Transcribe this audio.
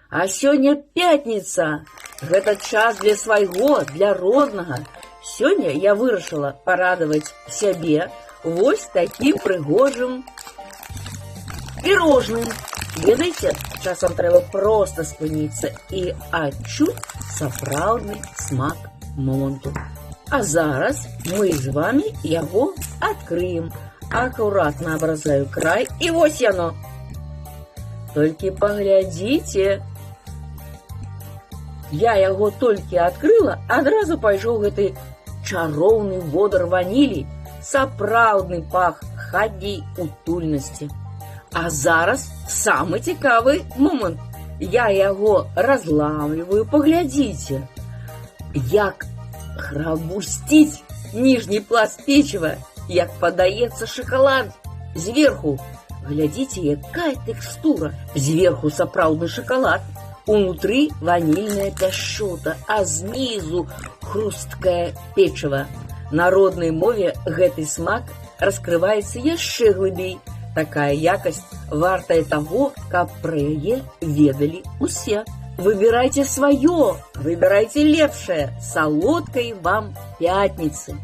А сёння пятница. Гэта час для свайго, для роднага. Сёння я вырашыла парадаваць сябе вось такім прыгожым пірожным. Ведаеце, часам трэба проста спыніцца і адчуць сапраўдны смак моманту. А зараз мы з вами яго адкрыем. Акуратна абразаю край, і вось яно. Толькі паглядзіце. Я яго толькі адкрыла, адразу пайшоў гэты чароўны водар ванілі, сапраўдны пах хатняй утульнасці. А зараз самы цікавы момант. Я яго разламліваю, паглядзіце. Як храбусціць ніжні пласт печыва, як падаецца шакалад зверху. Глядзіце, якая тэкстура. Зверху сапраўдны шакалад, унутры ванільная пяшчота, а знізу хрусткае печыва. На роднай мове гэты смак раскрываецца яшчэ глыбей. Такая якасць вартая таго, каб пра яе ведалі ўсе. Выбірайце сваё, выбірайце лепшае. Салодкай вам пятніцы!